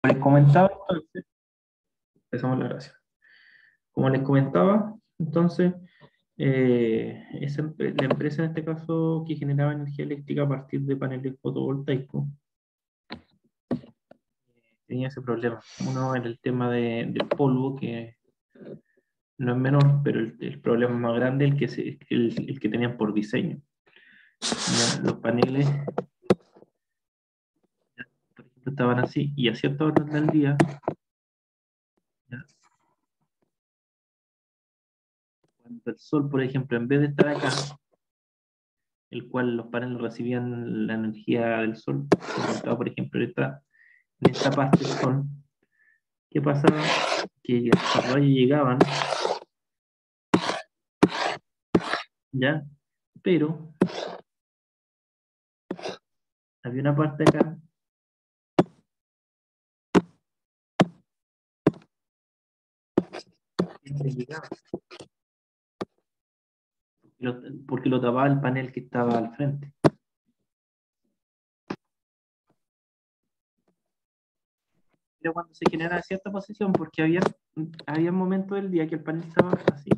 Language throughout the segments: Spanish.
Les comentaba entonces, empezamos la gracia. Como les comentaba, entonces, la empresa en este caso que generaba energía eléctrica a partir de paneles fotovoltaicos tenía ese problema. Uno era el tema del polvo, que no es menor, pero el problema más grande es el que tenían por diseño. Ya, los paneles, por ejemplo, estaban así, y a ciertas horas del día, ya, cuando el sol, por ejemplo, en vez de estar acá, el cual los paneles recibían la energía del sol, por ejemplo, en esta parte del sol, ¿qué pasaba? Que los rayos llegaban, ¿ya? Pero había una parte acá que no llegaba, porque lo tapaba el panel que estaba al frente. Pero cuando se generaba cierta posición, porque había momentos del día que el panel estaba así.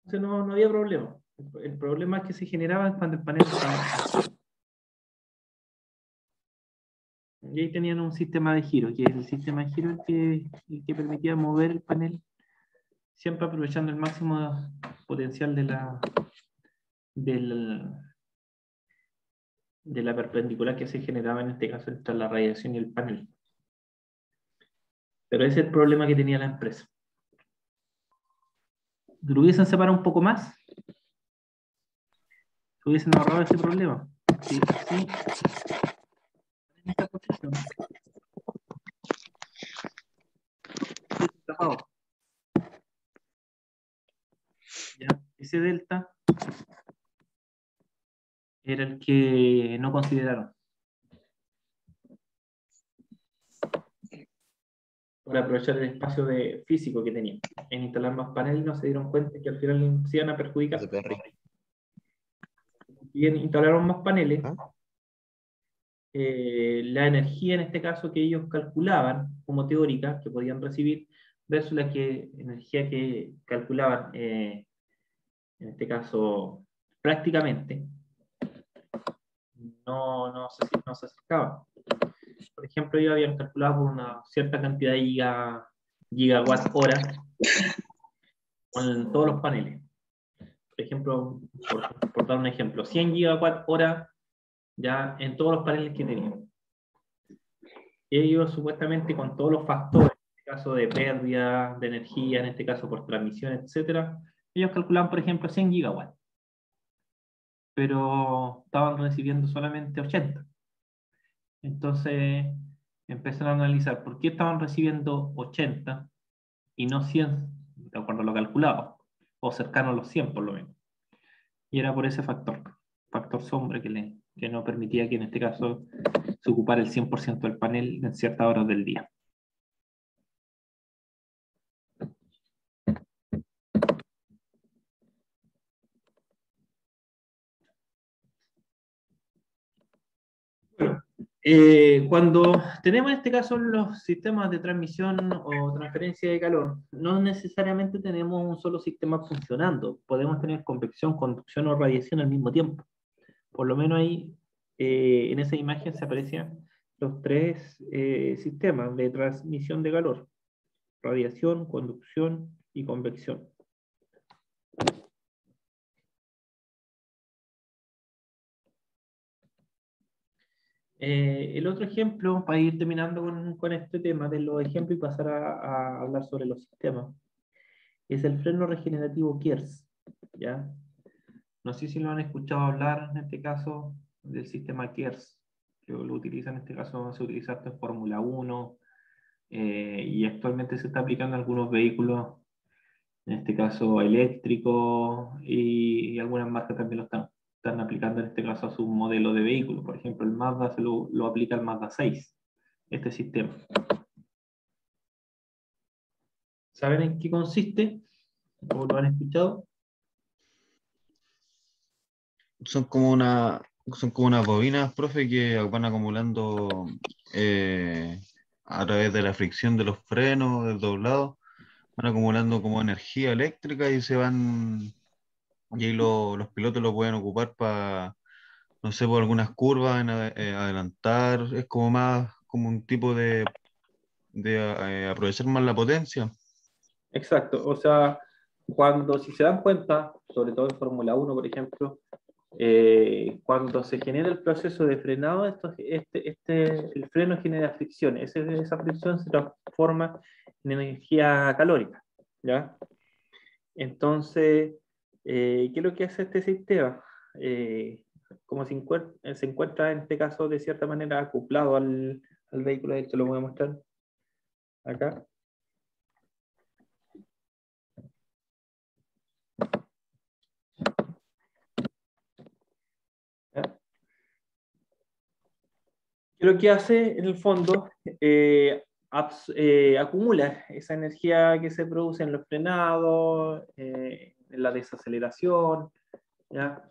Entonces no había problema. El problema es que se generaba cuando el panel estaba así. Y ahí tenían un sistema de giro, que es el sistema de giro el que permitía mover el panel, siempre aprovechando el máximo potencial del, de la perpendicular que se generaba en este caso entre la radiación y el panel. Pero ese es el problema que tenía la empresa. ¿Lo hubiesen separado un poco más? ¿Se hubiesen ahorrado ese problema? Sí, así, en esta posición, tapado. ¿Ya? Ese delta era el que no consideraron para aprovechar el espacio físico que tenían. En instalar más paneles no se dieron cuenta que al final se iban a perjudicar. Y instalaron más paneles, la energía en este caso que ellos calculaban como teórica que podían recibir versus la energía que calculaban en este caso prácticamente no se acercaba. Por ejemplo, ellos habían calculado por una cierta cantidad de gigawatt hora con todos los paneles. Por ejemplo, por dar un ejemplo, 100 gigawatt hora ya en todos los paneles que tenían. Ellos supuestamente con todos los factores, en este caso de pérdida de energía, en este caso por transmisión, etcétera, ellos calculaban, por ejemplo, 100 gigawatts, pero estaban recibiendo solamente 80. Entonces empezaron a analizar por qué estaban recibiendo 80 y no 100, de acuerdo a lo calculado, o cercano a los 100 por lo menos. Y era por ese factor sombra que no permitía que en este caso se ocupara el 100% del panel en ciertas horas del día. Cuando tenemos en este caso los sistemas de transmisión o transferencia de calor, no necesariamente tenemos un solo sistema funcionando. Podemos tener convección, conducción o radiación al mismo tiempo. Por lo menos ahí, en esa imagen se aprecian los tres sistemas de transmisión de calor: radiación, conducción y convección. El otro ejemplo, para ir terminando con este tema de los ejemplos y pasar a hablar sobre los sistemas, es el freno regenerativo Kers, ¿ya? No sé si lo han escuchado hablar en este caso del sistema Kers, que lo utiliza en este caso, se utiliza en Fórmula 1 y actualmente se está aplicando en algunos vehículos, en este caso eléctricos, y algunas marcas también lo están aplicando en este caso a su modelo de vehículo. Por ejemplo, el Mazda lo aplica al Mazda 6, este sistema. ¿Saben en qué consiste? ¿O lo han escuchado? son como una, son como unas bobinas, profe, que van acumulando a través de la fricción de los frenos, del doblado, van acumulando como energía eléctrica y se van, y ahí los pilotos lo pueden ocupar para, no sé, por algunas curvas, adelantar, es como más como un tipo de aprovechar más la potencia. Exacto, o sea, cuando, si se dan cuenta, sobre todo en Fórmula Uno por ejemplo, cuando se genera el proceso de frenado, el freno genera fricción. Esa fricción se transforma en energía calórica, ¿ya? Entonces, ¿qué es lo que hace este sistema? Como se encuentra en este caso de cierta manera acoplado al vehículo, de hecho lo voy a mostrar acá. ¿Ya? Que lo que hace en el fondo, acumula esa energía que se produce en los frenados, en la desaceleración, ¿ya?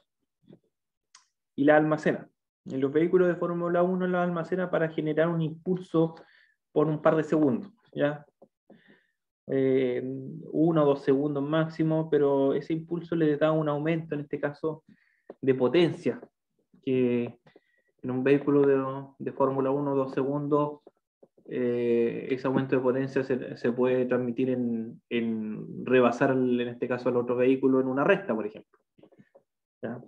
Y la almacena. En los vehículos de Fórmula 1 la almacena para generar un impulso por un par de segundos, ¿ya? 1 o 2 segundos máximo, pero ese impulso le da un aumento, en este caso, de potencia, que en un vehículo de Fórmula 1 2 segundos, ese aumento de potencia se puede transmitir en rebasar, en este caso, al otro vehículo en una recta, por ejemplo. ¿Ya?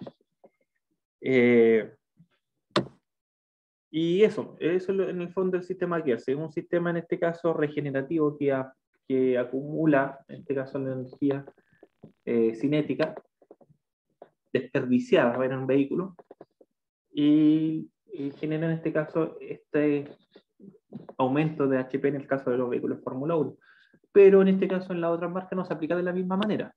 Y eso en el fondo el sistema Gears. Es un sistema, en este caso, regenerativo que acumula, en este caso, la energía cinética desperdiciada en un vehículo y genera, en este caso, este aumento de HP en el caso de los vehículos Fórmula 1. Pero en este caso en la otra marca no se aplica de la misma manera.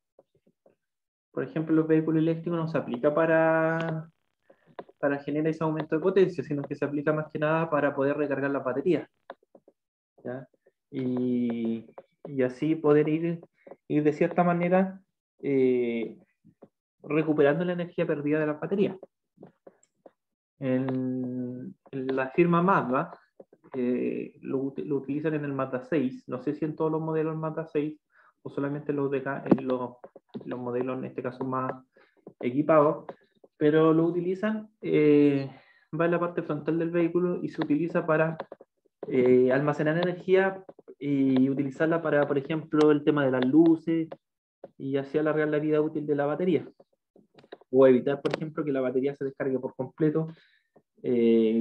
Por ejemplo, los vehículos eléctricos no se aplica para generar ese aumento de potencia, sino que se aplica más que nada para poder recargar la batería. ¿Ya? Y así poder ir de cierta manera eh, recuperando la energía perdida de la batería. En la firma Mazda lo utilizan en el Mazda 6. No sé si en todos los modelos del Mazda 6 o solamente en los modelos, en este caso, más equipados, pero lo utilizan, va en la parte frontal del vehículo y se utiliza para almacenar energía y utilizarla para, por ejemplo, el tema de las luces y así alargar la vida útil de la batería. O evitar, por ejemplo, que la batería se descargue por completo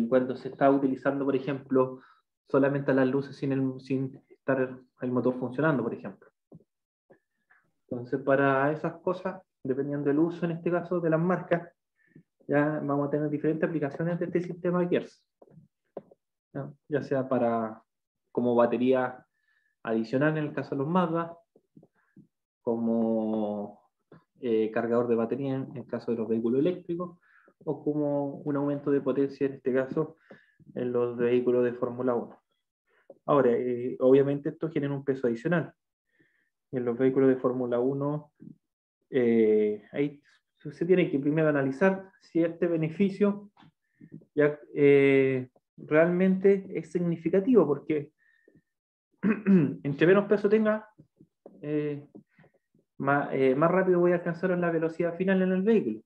cuando se está utilizando, por ejemplo, solamente las luces sin estar el motor funcionando, por ejemplo. Entonces, para esas cosas, dependiendo del uso, en este caso, de las marcas, ya vamos a tener diferentes aplicaciones de este sistema Gears. Ya sea para como batería adicional en el caso de los Mazda, como cargador de batería en el caso de los vehículos eléctricos, o como un aumento de potencia en este caso en los vehículos de Fórmula 1. Ahora, obviamente esto genera un peso adicional. Y en los vehículos de Fórmula 1, ahí se tiene que primero analizar si este beneficio ya realmente es significativo, porque entre menos peso tenga, más rápido voy a alcanzar la velocidad final en el vehículo.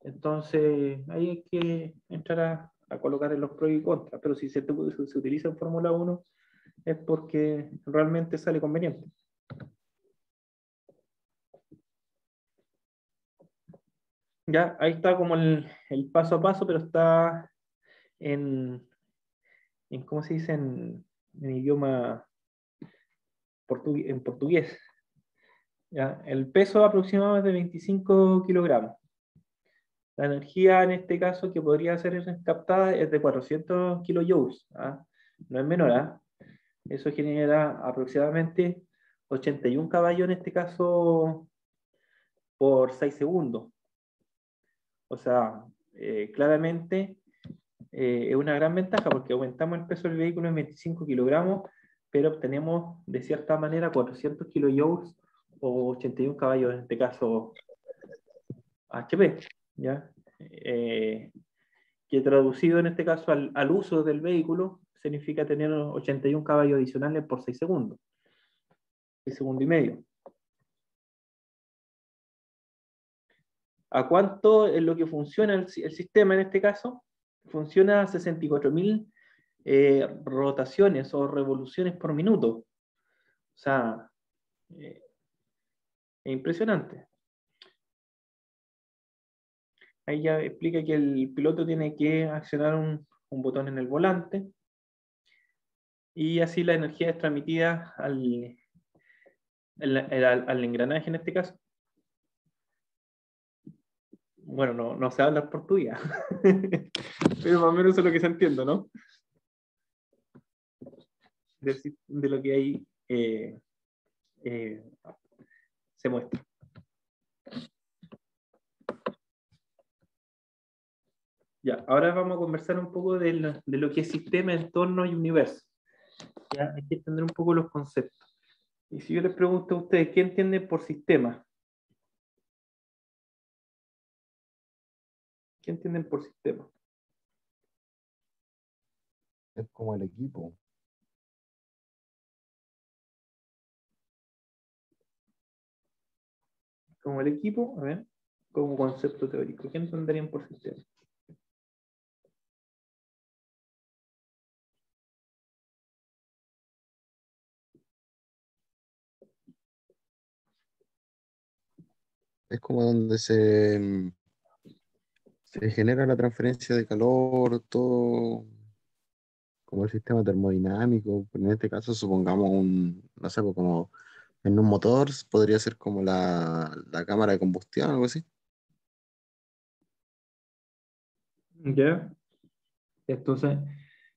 Entonces, ahí hay que entrar a colocar en los pros y contras, pero si se utiliza en Fórmula 1 es porque realmente sale conveniente. Ya, ahí está como el paso a paso, pero está en ¿cómo se dice? En idioma en portugués. ¿Ya? El peso aproximado es de 25 kilogramos. La energía en este caso que podría ser captada es de 400 kilojoules. ¿Ah? No es menor. ¿Ah? Eso genera aproximadamente 81 caballos en este caso por 6 segundos. O sea, claramente es una gran ventaja porque aumentamos el peso del vehículo en 25 kilogramos, pero obtenemos de cierta manera 400 kilojoules o 81 caballos, en este caso HP, ¿ya? que traducido en este caso al uso del vehículo, significa tener 81 caballos adicionales por 6 segundos. 6 segundos y medio. ¿A cuánto es lo que funciona el sistema en este caso? Funciona a 64.000 rotaciones o revoluciones por minuto. O sea, es impresionante. Ahí ya explica que el piloto tiene que accionar un botón en el volante y así la energía es transmitida al engranaje en este caso. Bueno, no sé hablar portugués, pero más o menos eso es lo que se entiende, ¿no? De lo que ahí se muestra. Ya, ahora vamos a conversar un poco de lo que es sistema, entorno y universo. Ya, hay que entender un poco los conceptos. Y si yo les pregunto a ustedes, ¿qué entienden por sistema? ¿Qué entienden por sistema? Es como el equipo. Como el equipo, a ver, como concepto teórico. ¿Qué entenderían por sistema? Es como donde se genera la transferencia de calor, todo como el sistema termodinámico. En este caso, supongamos no sé, pues como en un motor podría ser como la cámara de combustión, algo así. Ya. Entonces,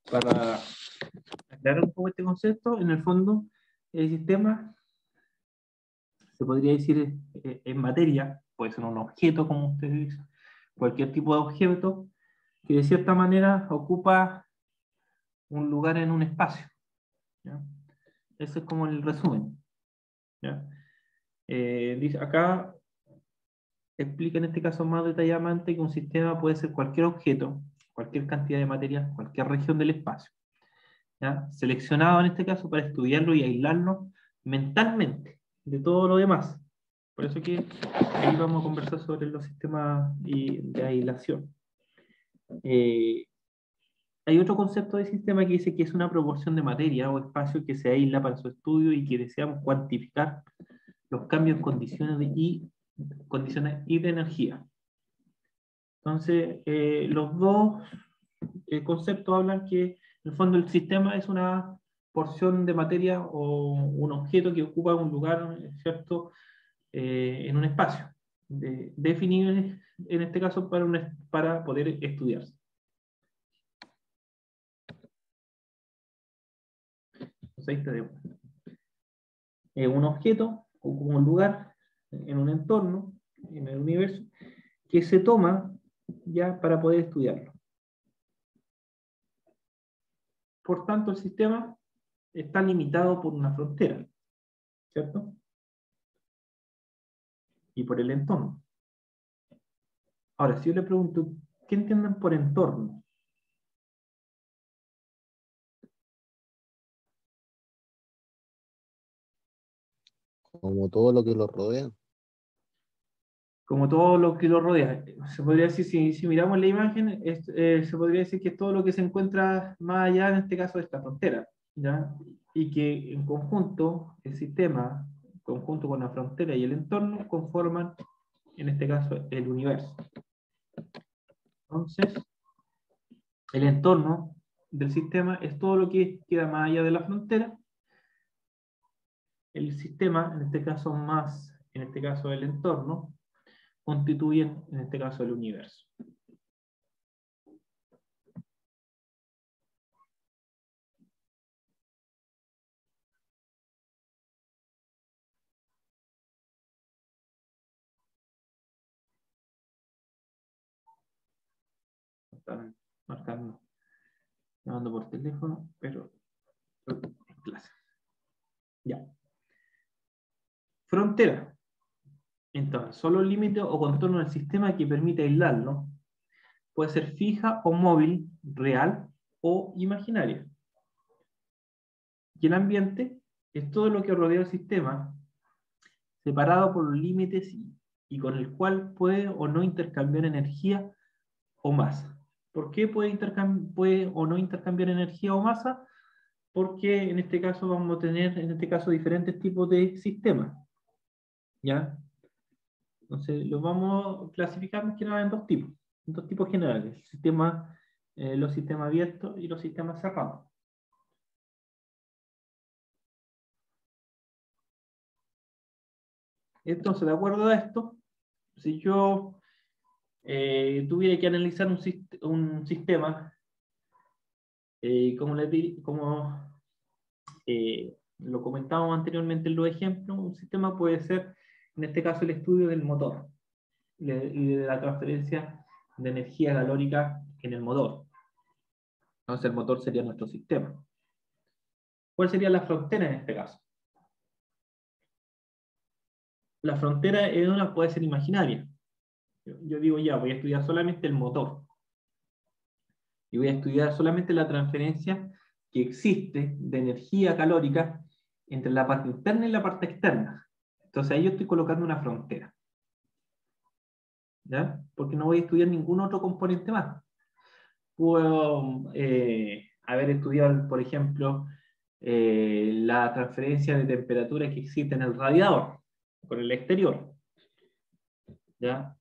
para aclarar un poco este concepto, en el fondo, el sistema se podría decir en materia, puede ser un objeto, como usted dice, cualquier tipo de objeto que de cierta manera ocupa un lugar en un espacio. ¿Ya? Ese es como el resumen. ¿Ya? Dice, acá explica en este caso más detalladamente que un sistema puede ser cualquier objeto, cualquier cantidad de materia, cualquier región del espacio, ¿ya? Seleccionado en este caso para estudiarlo y aislarlo mentalmente de todo lo demás. Por eso que ahí vamos a conversar sobre los sistemas de aislación. Hay otro concepto de sistema que dice que es una proporción de materia o espacio que se aísla para su estudio y que deseamos cuantificar los cambios en condiciones y de energía. Entonces, los dos conceptos hablan que en el fondo el sistema es una porción de materia o un objeto que ocupa un lugar, ¿cierto?, en un espacio definido en este caso para poder estudiarse. Entonces, ahí tenemos un objeto ocupa un lugar en un entorno, en el universo, que se toma ya para poder estudiarlo. Por tanto, el sistema está limitado por una frontera, ¿cierto? Y por el entorno. Ahora, si yo le pregunto, ¿qué entienden por entorno? Como todo lo que lo rodea. Como todo lo que lo rodea. Se podría decir, si miramos la imagen, se podría decir que es todo lo que se encuentra más allá, en este caso, de esta frontera, ¿ya? Y que en conjunto, el sistema, conjunto con la frontera y el entorno, conforman, en este caso, el universo. Entonces, el entorno del sistema es todo lo que queda más allá de la frontera. El sistema, en este caso más, en este caso el entorno, constituyen, en este caso, el universo. Están marcando, llamando por teléfono, pero en clase. Ya. Frontera. Entonces, solo el límite o contorno del sistema que permite aislarlo, puede ser fija o móvil, real o imaginaria. Y el ambiente es todo lo que rodea el sistema, separado por los límites y con el cual puede o no intercambiar energía o masa. ¿Por qué puede o no intercambiar energía o masa? Porque en este caso vamos a tener, diferentes tipos de sistemas. ¿Ya? Entonces, los vamos a clasificar más que nada en dos tipos generales. Los sistemas abiertos y los sistemas cerrados. Entonces, de acuerdo a esto, si yo tuviera que analizar un sistema, como lo comentábamos anteriormente en los ejemplos, un sistema puede ser, en este caso, el estudio del motor y de la transferencia de energía calórica en el motor. Entonces, el motor sería nuestro sistema. ¿Cuál sería la frontera en este caso? La frontera puede ser imaginaria. Yo digo ya, voy a estudiar solamente el motor. Y voy a estudiar solamente la transferencia que existe de energía calórica entre la parte interna y la parte externa. Entonces ahí yo estoy colocando una frontera. ¿Ya? Porque no voy a estudiar ningún otro componente más. Puedo haber estudiado, por ejemplo, la transferencia de temperatura que existe en el radiador con el exterior. ¿Ya?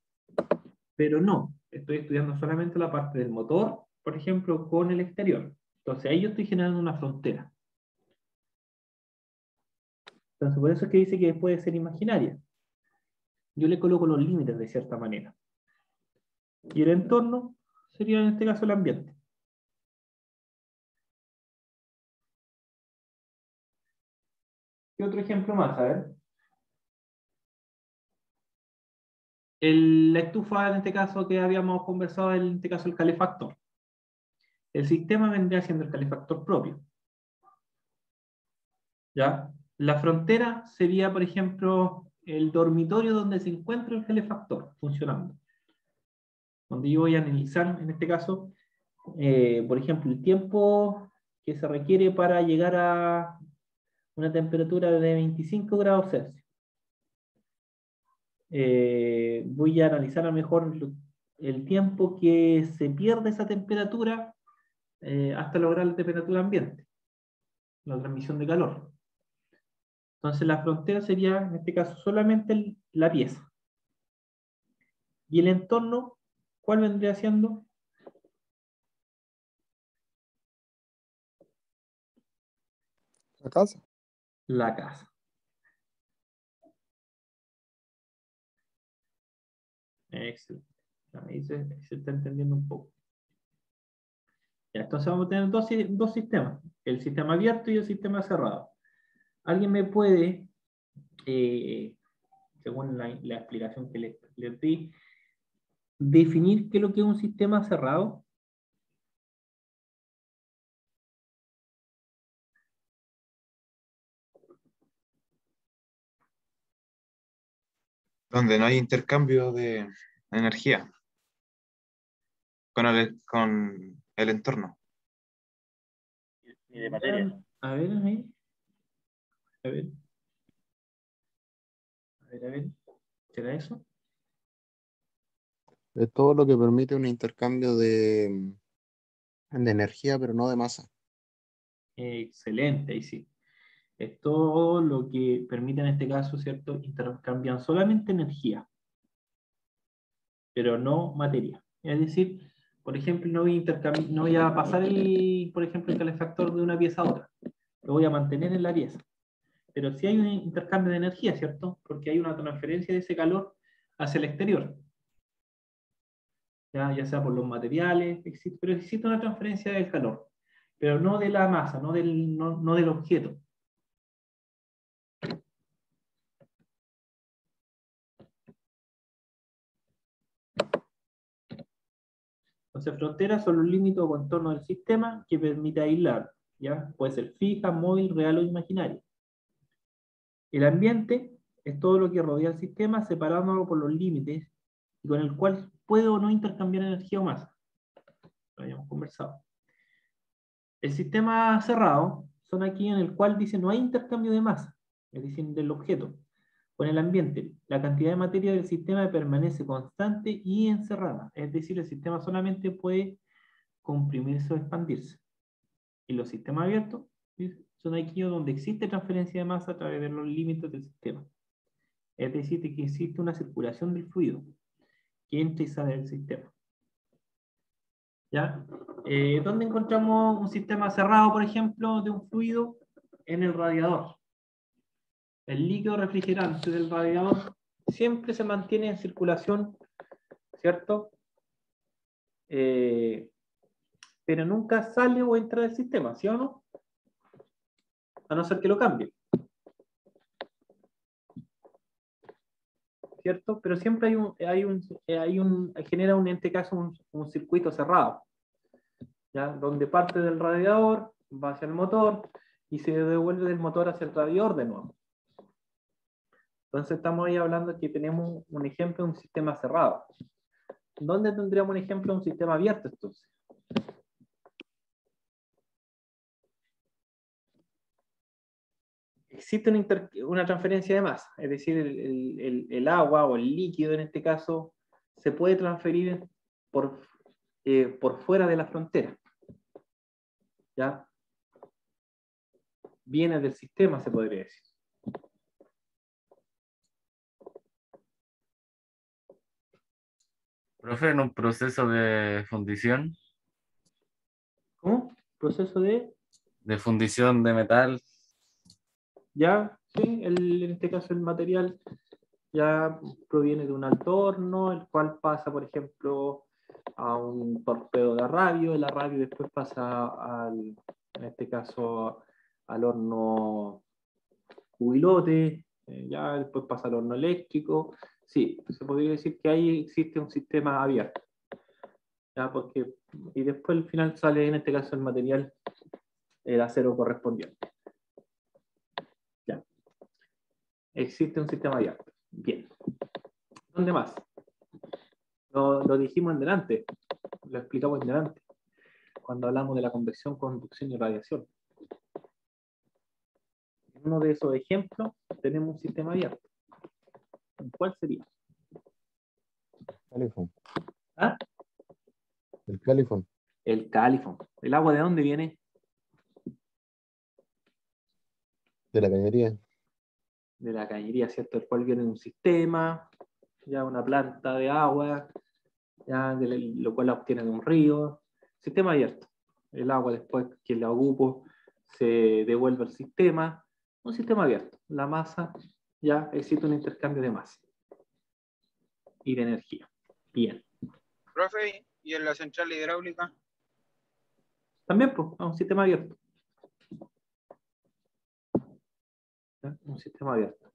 Pero no, estoy estudiando solamente la parte del motor, por ejemplo, con el exterior. Entonces ahí yo estoy generando una frontera. Entonces por eso es que dice que puede ser imaginaria. Yo le coloco los límites de cierta manera. Y el entorno sería en este caso el ambiente. ¿Qué otro ejemplo más? A ver. La estufa, en este caso, que habíamos conversado, en este caso el calefactor. El sistema vendría siendo el calefactor propio. ¿Ya? La frontera sería, por ejemplo, el dormitorio donde se encuentra el calefactor funcionando. Donde yo voy a analizar, en este caso, por ejemplo, el tiempo que se requiere para llegar a una temperatura de 25 grados Celsius. Voy a analizar a lo mejor el tiempo que se pierde esa temperatura hasta lograr la temperatura ambiente, la transmisión de calor. Entonces la frontera sería, en este caso, solamente la pieza. Y el entorno, ¿cuál vendría siendo? La casa. La casa. Excelente. Ahí se está entendiendo un poco. Ya, entonces vamos a tener dos sistemas, el sistema abierto y el sistema cerrado. ¿Alguien me puede, según la explicación que les di, definir qué es lo que es un sistema cerrado? Donde no hay intercambio de energía con el entorno. Y de materia. A ver, ahí. A ver. A ver. ¿Será eso? Es todo lo que permite un intercambio de energía, pero no de masa. Excelente, ahí sí. Es todo lo que permite en este caso, ¿cierto? Intercambian solamente energía, pero no materia. Es decir, por ejemplo, no voy a pasar por ejemplo, el calefactor de una pieza a otra. Lo voy a mantener en la pieza. Pero sí hay un intercambio de energía, ¿cierto? Porque hay una transferencia de ese calor hacia el exterior. Ya sea por los materiales, pero existe una transferencia del calor, pero no de la masa, no del objeto. Entonces, fronteras son los límites o contornos del sistema que permite aislar, ¿ya? Puede ser fija, móvil, real o imaginaria. El ambiente es todo lo que rodea el sistema, separándolo por los límites y con el cual puede o no intercambiar energía o masa. lo habíamos conversado. El sistema cerrado son aquí en el cual dice no hay intercambio de masa, es decir, del objeto, con el ambiente. La cantidad de materia del sistema permanece constante y encerrada, es decir, el sistema solamente puede comprimirse o expandirse. Y los sistemas abiertos son aquí donde existe transferencia de masa a través de los límites del sistema. Es decir, que existe una circulación del fluido que entra y sale del sistema. ¿Ya? ¿Dónde encontramos un sistema cerrado, por ejemplo, de un fluido? En el radiador. El líquido refrigerante del radiador siempre se mantiene en circulación, ¿cierto? Pero nunca sale o entra del sistema, ¿sí o no? A no ser que lo cambie. ¿Cierto? Pero siempre genera en este caso un circuito cerrado, ¿ya? Donde parte del radiador va hacia el motor y se devuelve del motor hacia el radiador de nuevo. Entonces estamos ahí hablando que tenemos un ejemplo de un sistema cerrado. ¿Dónde tendríamos un ejemplo de un sistema abierto entonces? Existe una transferencia de masa, es decir, el agua o el líquido en este caso se puede transferir por fuera de la frontera. ¿Ya? Viene del sistema, se podría decir. Profe, en un proceso de fundición ¿Cómo? Proceso de metal, ya, sí, en este caso el material ya proviene de un alto horno, el cual pasa, por ejemplo, a un torpedo de radio, la radio después pasa en este caso, al horno cubilote, ya después pasa al horno eléctrico. Sí, se podría decir que ahí existe un sistema abierto. ¿Ya? Y después al final sale, en este caso, el material, el acero correspondiente. ¿Ya? Existe un sistema abierto. Bien. ¿Dónde más? Lo dijimos en delante, lo explicamos en delante, cuando hablamos de la convección, conducción y radiación. En uno de esos ejemplos tenemos un sistema abierto. ¿Cuál sería? Califón. ¿Ah? El califón. El califón. ¿El agua de dónde viene? De la cañería. De la cañería, ¿cierto? El cual viene de un sistema, ya una planta de agua, ya lo cual la obtiene de un río. Sistema abierto. El agua después que la ocupo se devuelve al sistema. Un sistema abierto. La masa, ya existe un intercambio de masa y de energía. Bien. Profe, ¿y en la central hidráulica? También, pues, un sistema abierto. ¿Ya? Un sistema abierto.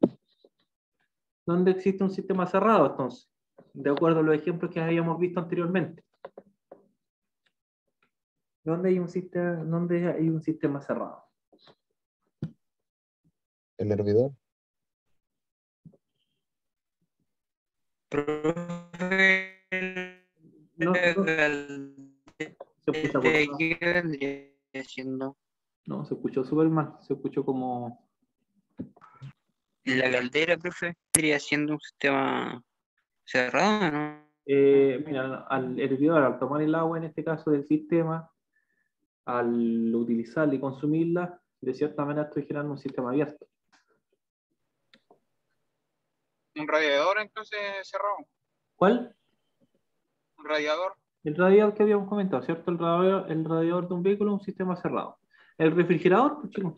¿Dónde existe un sistema cerrado, entonces? De acuerdo a los ejemplos que habíamos visto anteriormente. ¿Dónde hay un sistema cerrado? El hervidor. Profe, No, se escucha ¿qué cortado. vendría siendo? No, se escuchó súper mal. Se escuchó como... La caldera, profe, vendría siendo un sistema cerrado, ¿no? Mira, al hervidor, al tomar el agua en este caso del sistema, al utilizarla y consumirla, de cierta manera estoy generando un sistema abierto. Un radiador, entonces, cerrado. ¿Cuál? Un radiador. El radiador que habíamos comentado, ¿cierto? El radiador de un vehículo es un sistema cerrado. El refrigerador, pues, chicos,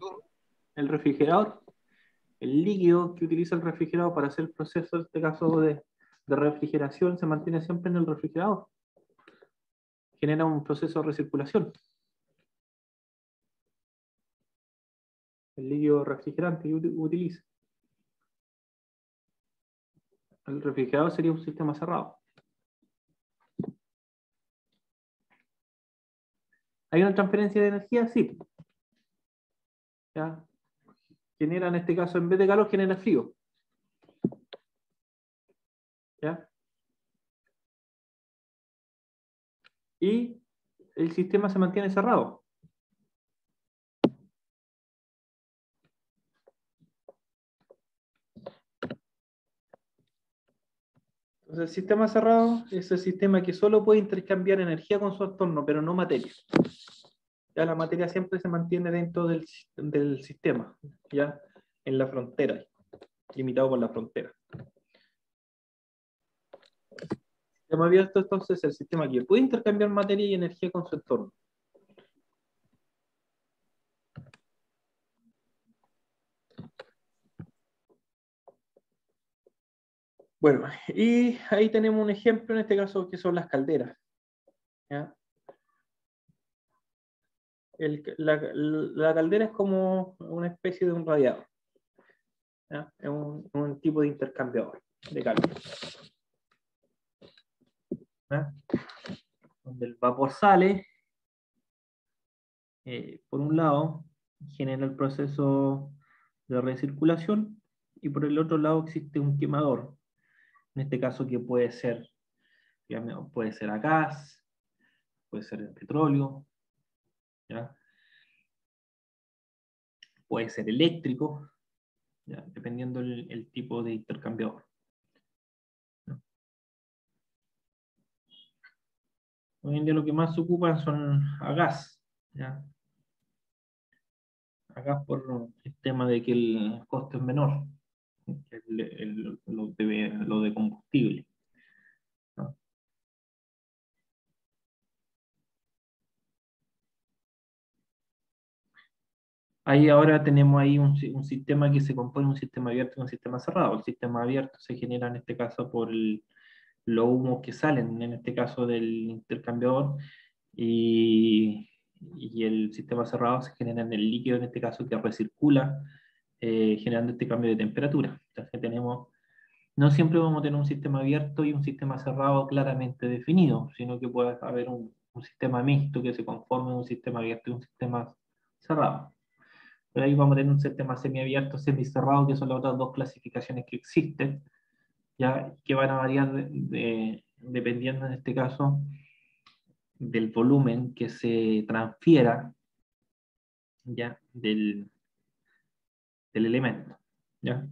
el refrigerador, el líquido que utiliza el refrigerador para hacer el proceso, en este caso de refrigeración, se mantiene siempre en el refrigerador. Genera un proceso de recirculación. El líquido refrigerante que utiliza. El refrigerador sería un sistema cerrado. ¿Hay una transferencia de energía? Sí. ¿Ya? Genera, en este caso, en vez de calor, genera frío. ¿Ya? Y el sistema se mantiene cerrado. Entonces, el sistema cerrado es el sistema que solo puede intercambiar energía con su entorno, pero no materia. Ya la materia siempre se mantiene dentro del sistema, ya en la frontera, limitado por la frontera. El sistema abierto, entonces, es el sistema que puede intercambiar materia y energía con su entorno. Bueno, y ahí tenemos un ejemplo, en este caso, que son las calderas. ¿Ya? La caldera es como una especie de un radiador. ¿Ya? Es un tipo de intercambiador de calor. ¿Ya? Donde el vapor sale, por un lado, genera el proceso de recirculación, y por el otro lado existe un quemador, en este caso que puede ser, digamos, puede ser a gas, puede ser el petróleo, ¿ya? Puede ser eléctrico, ¿ya? Dependiendo el tipo de intercambiador. ¿Ya? Hoy en día lo que más se ocupan son a gas, ¿ya? A gas por el tema de que el costo es menor, que lo de combustible, ¿no? Ahí ahora tenemos ahí un sistema que se compone, un sistema abierto y un sistema cerrado. El sistema abierto se genera en este caso por los humos que salen, en este caso del intercambiador, y el sistema cerrado se genera en el líquido, en este caso que recircula, generando este cambio de temperatura. Entonces no siempre vamos a tener un sistema abierto y un sistema cerrado claramente definido, sino que puede haber un sistema mixto que se conforme de un sistema abierto y un sistema cerrado. Pero ahí vamos a tener un sistema semiabierto, semicerrado, que son las otras dos clasificaciones que existen, ya que van a variar dependiendo en este caso del volumen que se transfiera, ya del elemento, ¿ya?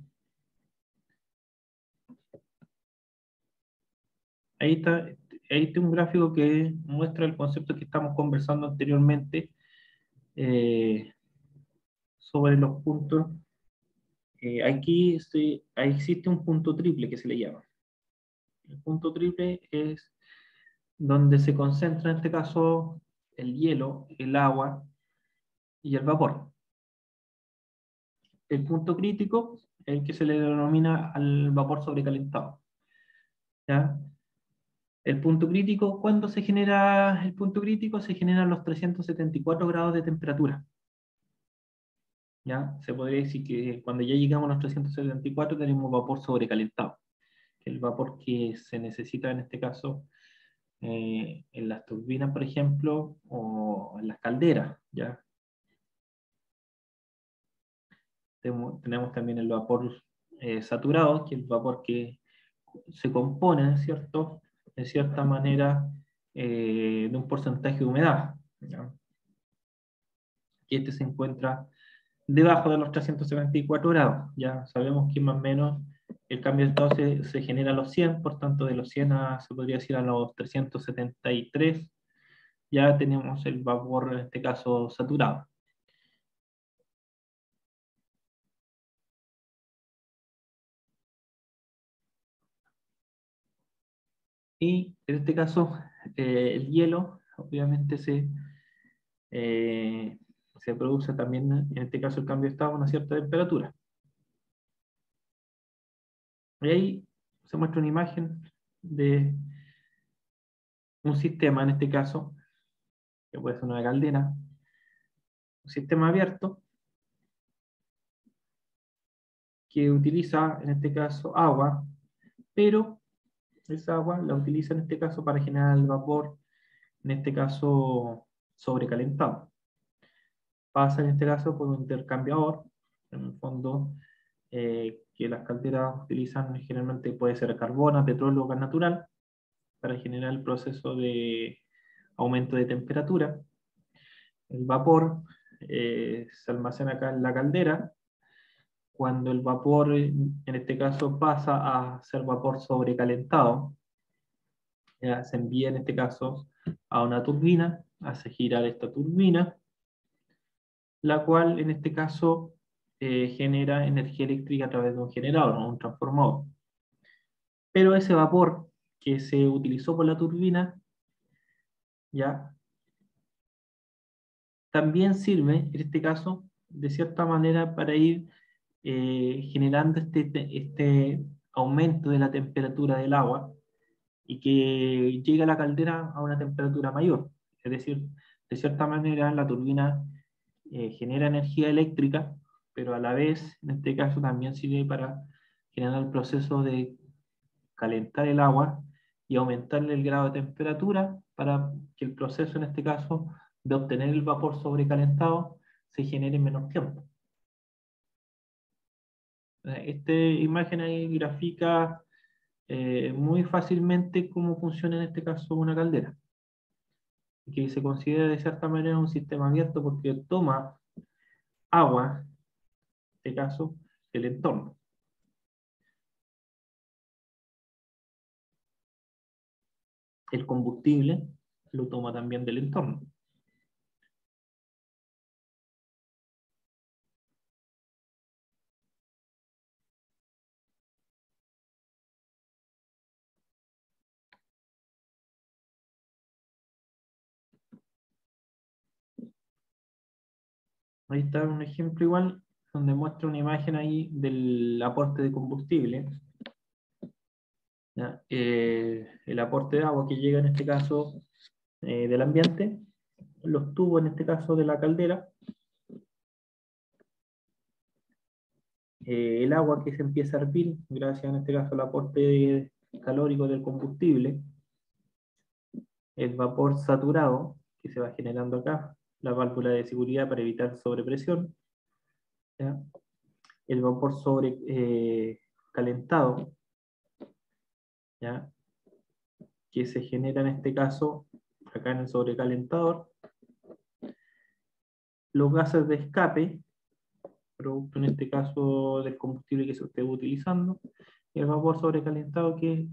Ahí está un gráfico que muestra el concepto que estamos conversando anteriormente, sobre los puntos. Ahí existe un punto triple que se le llama. El punto triple es donde se concentra en este caso el hielo, el agua y el vapor. El punto crítico es el que se le denomina al vapor sobrecalentado, ¿ya? El punto crítico, ¿cuándo se genera el punto crítico? Se genera a los 374 grados de temperatura. ¿Ya? Se podría decir que cuando ya llegamos a los 374 tenemos vapor sobrecalentado. El vapor que se necesita en este caso en las turbinas, por ejemplo, o en las calderas, ¿ya? Tenemos también el vapor saturado, que es el vapor que se compone, ¿cierto? De cierta manera, de un porcentaje de humedad, ¿ya? Y este se encuentra debajo de los 374 grados. Ya sabemos que más o menos el cambio de estado se genera a los 100, por tanto de los 100 se podría decir a los 373, ya tenemos el vapor, en este caso, saturado. Y en este caso, el hielo, obviamente, se produce también, en este caso, el cambio de estado a una cierta temperatura. Y ahí se muestra una imagen de un sistema, en este caso, que puede ser una caldera, un sistema abierto, que utiliza, en este caso, agua, pero esa agua la utiliza en este caso para generar el vapor, en este caso, sobrecalentado. Pasa en este caso por un intercambiador, en el fondo, que las calderas utilizan generalmente, puede ser carbono, petróleo o gas natural, para generar el proceso de aumento de temperatura. El vapor se almacena acá en la caldera. Cuando el vapor, en este caso, pasa a ser vapor sobrecalentado, ya se envía en este caso a una turbina, hace girar esta turbina, la cual en este caso genera energía eléctrica a través de un generador, ¿no? Un transformador. Pero ese vapor que se utilizó por la turbina, ya, también sirve, en este caso, de cierta manera para ir generando este aumento de la temperatura del agua y que llegue a la caldera a una temperatura mayor. Es decir, de cierta manera la turbina genera energía eléctrica, pero a la vez, en este caso, también sirve para generar el proceso de calentar el agua y aumentarle el grado de temperatura para que el proceso, en este caso, de obtener el vapor sobrecalentado se genere en menos tiempo. Esta imagen ahí grafica muy fácilmente cómo funciona en este caso una caldera, que se considera de cierta manera un sistema abierto porque toma agua, en este caso, del entorno. El combustible lo toma también del entorno. Ahí está un ejemplo igual, donde muestra una imagen ahí del aporte de combustible. ¿Ya? El aporte de agua que llega en este caso del ambiente, los tubos en este caso de la caldera, el agua que se empieza a hervir, gracias en este caso al aporte calórico del combustible, el vapor saturado que se va generando acá, la válvula de seguridad para evitar sobrepresión, ¿ya? El vapor sobrecalentado, ¿ya? Que se genera en este caso acá en el sobrecalentador, los gases de escape, producto en este caso del combustible que se esté utilizando, y el vapor sobrecalentado que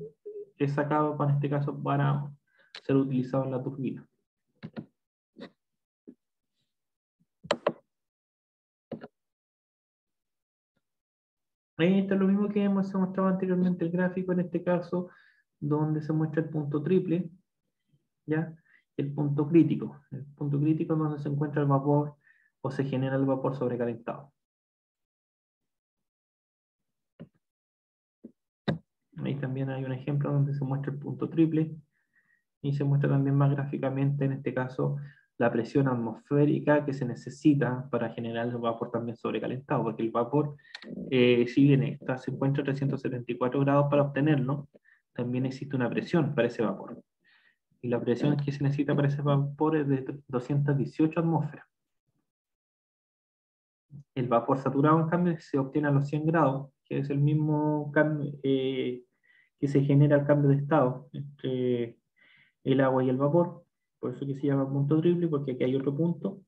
es sacado para este caso para ser utilizado en la turbina. Ahí está lo mismo que hemos mostrado anteriormente el gráfico, en este caso, donde se muestra el punto triple, ¿ya? El punto crítico. El punto crítico es donde se encuentra el vapor o se genera el vapor sobrecalentado. Ahí también hay un ejemplo donde se muestra el punto triple y se muestra también más gráficamente, en este caso, la presión atmosférica que se necesita para generar el vapor también sobrecalentado, porque el vapor, si bien se encuentra a 374 grados para obtenerlo, también existe una presión para ese vapor. Y la presión que se necesita para ese vapor es de 218 atmósferas. El vapor saturado, en cambio, se obtiene a los 100 grados, que es el mismo cambio que se genera al cambio de estado entre el agua y el vapor. Por eso que se llama punto triple, porque aquí hay otro punto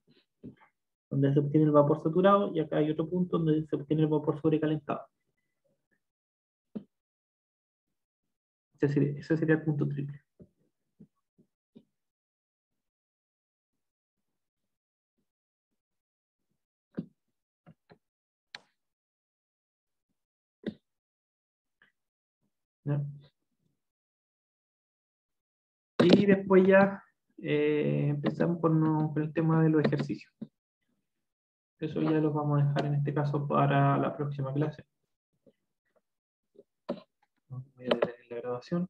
donde se obtiene el vapor saturado y acá hay otro punto donde se obtiene el vapor sobrecalentado. Ese sería el punto triple. ¿Ya? Y después ya empezamos con el tema de los ejercicios. Eso ya los vamos a dejar en este caso para la próxima clase. Voy a detener la grabación.